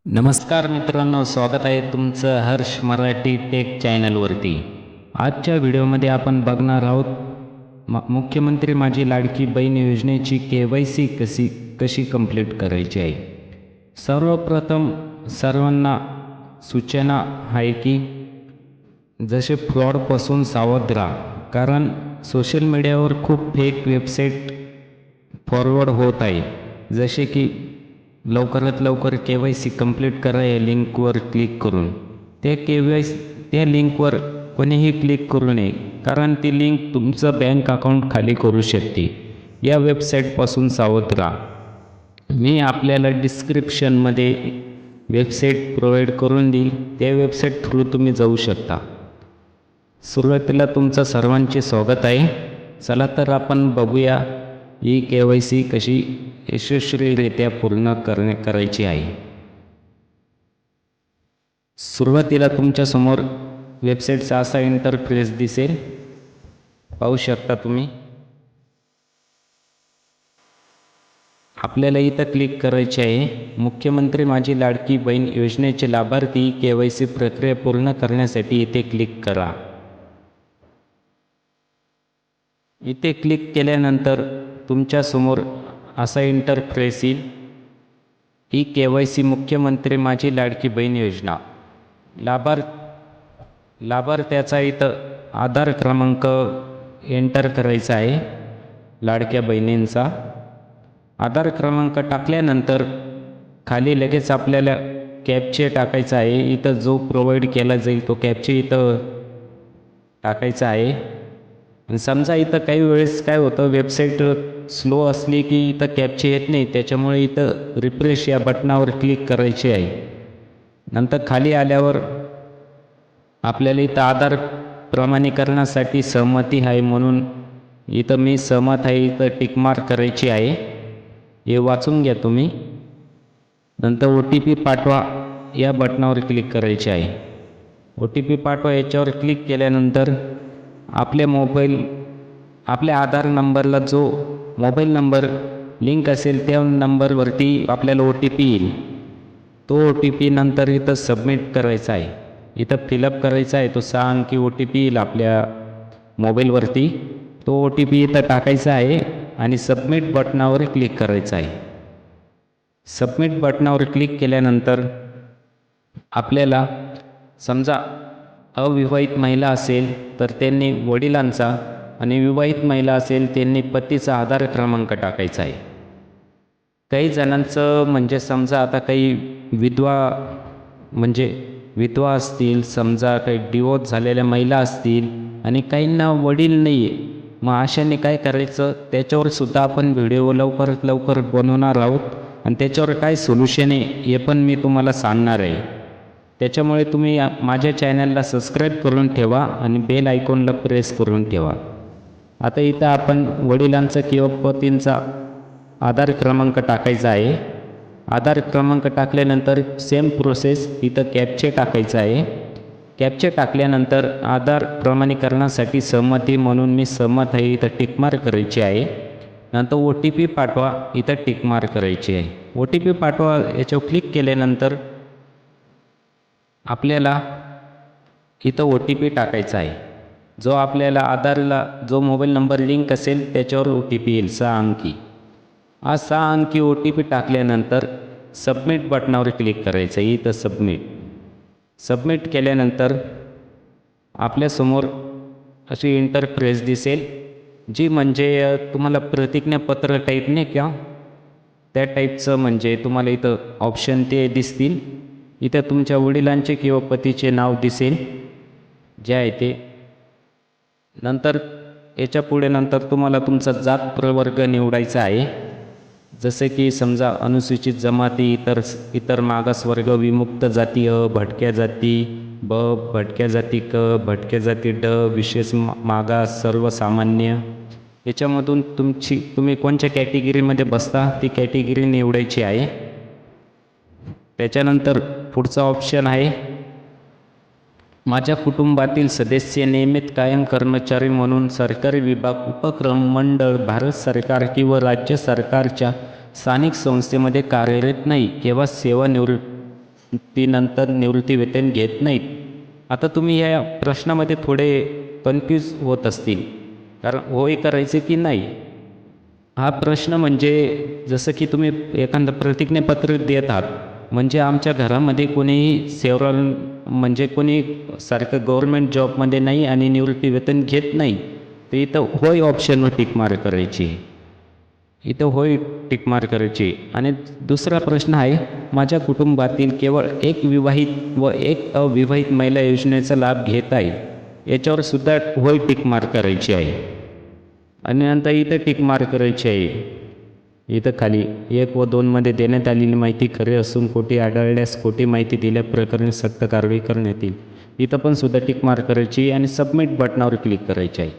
नमस्कार मित्रांनो, स्वागत आहे तुमचं हर्ष मराठी टेक चॅनलवरती. आजच्या व्हिडिओमध्ये आपण बघणार आहोत मुख्यमंत्री माझी लाडकी बहीण योजनेची KYC कशी कंप्लीट करायची आहे. सर्वप्रथम सर्वांना सूचना आहे की जसे फ्रॉडपासून सावध राहा, कारण सोशल मीडियावर खूप फेक वेबसाईट फॉरवर्ड होत आहे. जसे की लवकरात लवकर KYC कंप्लीट करा या लिंकवर क्लिक करून. त्या लिंकवर कोणीही क्लिक करू नये, कारण ती लिंक तुमचं बँक अकाउंट खाली करू शकते. या वेबसाईटपासून सावध राहा. मी आपल्याला डिस्क्रिप्शनमध्ये वेबसाईट प्रोव्हाइड करून देईल, त्या वेबसाईट थ्रू तुम्ही जाऊ शकता. सुरुवातीला तुमचं सर्वांचे स्वागत आहे. चला तर आपण बघूया ही KYC कशी यशस्वीरित्या पूर्ण करायची आहे. सुरुवातीला तुमच्यासमोर वेबसाईटचा असा इंटरफेस दिसेल, पाहू शकता तुम्ही. आपल्याला इथं क्लिक करायचे आहे. मुख्यमंत्री माझी लाडकी बहीण योजनेचे लाभार्थी KYC प्रक्रिया पूर्ण करण्यासाठी इथे क्लिक करा. इथे क्लिक केल्यानंतर तुमच्यासमोर असा इंटरफेस येईल. ही KYC मुख्यमंत्री माझी लाडकी बहीण योजना. लाभार्थ्याचा इथं आधार क्रमांक एंटर करायचा आहे. लाडक्या बहिणींचा आधार क्रमांक टाकल्यानंतर खाली लगेच आपल्याला कॅप्चे टाकायचा आहे. इथं जो प्रोव्हाइड केला जाईल तो कॅप्चे इथं टाकायचा आहे. आणि समजा इथं काही वेळेस काय होतं, वेबसाईट स्लो असली की इथं कॅप्चे येत नाही, त्याच्यामुळे इथं रिफ्रेश या बटनावर क्लिक करायचे आहे. नंतर खाली आल्यावर आपल्याला इथं आधार प्रमाणीकरणासाठी सहमती आहे, म्हणून इथं मी सहमत आहे इथं टिकमार्क करायची आहे. हे वाचून घ्या तुम्ही. नंतर OTP पाठवा या बटनावर क्लिक करायचे आहे. OTP पाठवा याच्यावर क्लिक केल्यानंतर आपल्या आधार नंबरला जो मोबाईल नंबर लिंक असेल त्या नंबरवरती आपल्याला OTP येईल. तो OTP नंतर इथं सबमिट करायचा आहे. इथं फिलअप करायचा आहे. तो 6 अंकी OTP येईल आपल्या मोबाईलवरती. तो OTP इथं टाकायचा आहे आणि सबमिट बटनावर क्लिक करायचं आहे. सबमिट बटनावर क्लिक केल्यानंतर आपल्याला समजा अविवाहित महिला असेल तर त्यांनी वडिलांचा, आणि विवाहित महिला असेल त्यांनी पतीचा आधार क्रमांक टाकायचा आहे. काही जणांचं म्हणजे समजा आता काही विधवा असतील, समजा काही डिवोर्स झालेल्या महिला असतील आणि काहींना वडील नाही आहे, मग अशाने काय करायचं, त्याच्यावर सुद्धा आपण व्हिडिओ लवकरात लवकर बनवणार आहोत. आणि त्याच्यावर काय सोल्युशन आहे हे पण मी तुम्हाला सांगणार आहे. त्याच्यामुळे तुम्ही माझ्या चॅनलला सबस्क्राईब करून ठेवा आणि बेल आयकॉनला प्रेस करून ठेवा. आता इथं आपण वडिलांचा किंवा पतींचा आधार क्रमांक टाकायचा आहे. आधार क्रमांक टाकल्यानंतर सेम प्रोसेस इथं कॅप्चे टाकायचा आहे. कॅप्चे टाकल्यानंतर आधार प्रमाणीकरणासाठी सहमती म्हणून मी सहमत आहे इथं टिकमार्क करायची आहे. नंतर OTP पाठवा इथं टिकमार्क करायची आहे. OTP पाठवा याच्यावर क्लिक केल्यानंतर आपल्याला इथं OTP टाकायचा आहे. जो आपल्याला आधारला जो मोबाईल नंबर लिंक असेल त्याच्यावर OTP येईल 6 अंकी. हा 6 अंकी OTP टाकल्यानंतर सबमिट बटनावर क्लिक करायचं आहे. इथं सबमिट केल्यानंतर आपल्यासमोर अशी इंटरफेस दिसेल, जी म्हणजे तुम्हाला प्रतिज्ञापत्र टाईप नाही का, त्या टाईपचं म्हणजे तुम्हाला इथं ऑप्शन ते दिसतील. इथं तुमच्या वडिलांचे किंवा पतीचे नाव दिसेल जे आहे ते. नंतर याच्या पुढे नंतर तुम्हाला तुमचा जात प्रवर्ग निवडायचा आहे. जसे की समजा अनुसूचित जमाती, इतर मागासवर्ग, विमुक्त जाती अ, भटक्या जाती ब, भटक्या जाती क, भटक्या जाती ड, विशेष मागास, सर्वसामान्य. याच्यामधून तुम्ही कोणत्या कॅटेगरीमध्ये बसता ती कॅटेगरी निवडायची आहे. त्याच्यानंतर पुढचा ऑप्शन आहे, माझ्या कुटुंबातील सदस्य नियमित कायम कर्मचारी म्हणून सरकारी विभाग, उपक्रम, मंडळ, भारत सरकार किंवा राज्य सरकारच्या स्थानिक संस्थेमध्ये कार्यरत नाही किंवा ती नंतर निवृत्तीवेतन घेत नाहीत. आता तुम्ही या प्रश्नामध्ये थोडे कन्फ्यूज होत असतील, कारण होय करायचे की नाही. हा प्रश्न म्हणजे जसं की तुम्ही एखादं प्रतिज्ञापत्र देत आहात, म्हणजे आमच्या घरामध्ये कोणीही सेव्हरल म्हणजे कोणी सारखं गव्हर्मेंट जॉबमध्ये नाही आणि निवृत्तीवेतन घेत नाही, तर इथं होय ऑप्शनवर टिक मार्क करायची आहे. इथं होय टिक मार्क करायची. आणि दुसरा प्रश्न आहे, माझ्या कुटुंबातील केवळ एक विवाहित व एक अविवाहित महिला योजनेचा लाभ घेत आहे, याच्यावर सुद्धा होय टिक मार्क करायची आहे. आणि नंतर इथं टिक मार्क करायची आहे. इथं खाली 1 व 2 देण्यात आलेली माहिती खरी असून खोटी आढळल्यास खोटी माहिती दिल्याप्रकरणी सक्त कारवाई करण्यात येईल. इथं पण सुद्धा टिक मार्क करायची आणि सबमिट बटनावर क्लिक करायची आहे.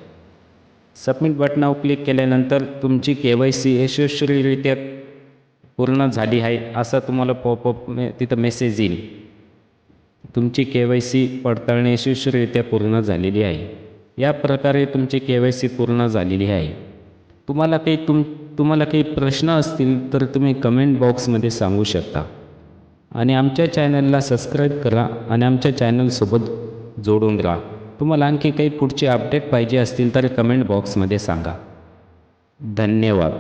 सबमिट बटनावर क्लिक केल्यानंतर तुमची KYC यशस्वीरित्या पूर्ण झाली आहे असा तुम्हाला पॉपअप तिथं मेसेज येईल. तुमची KYC पडताळणी यशस्वीरित्या पूर्ण झालेली आहे. या प्रकारे तुमची KYC पूर्ण झालेली आहे. तुम्हाला काही प्रश्न असतील तर तुम्ही कमेंट बॉक्समध्ये सांगू शकता. आणि आमच्या चॅनलला सबस्क्राईब करा आणि आमच्या चॅनलसोबत जोडून राहा. तुम्हाला आणखी काही पुढचे अपडेट पाहिजे असतील तर कमेंट बॉक्समध्ये सांगा. धन्यवाद.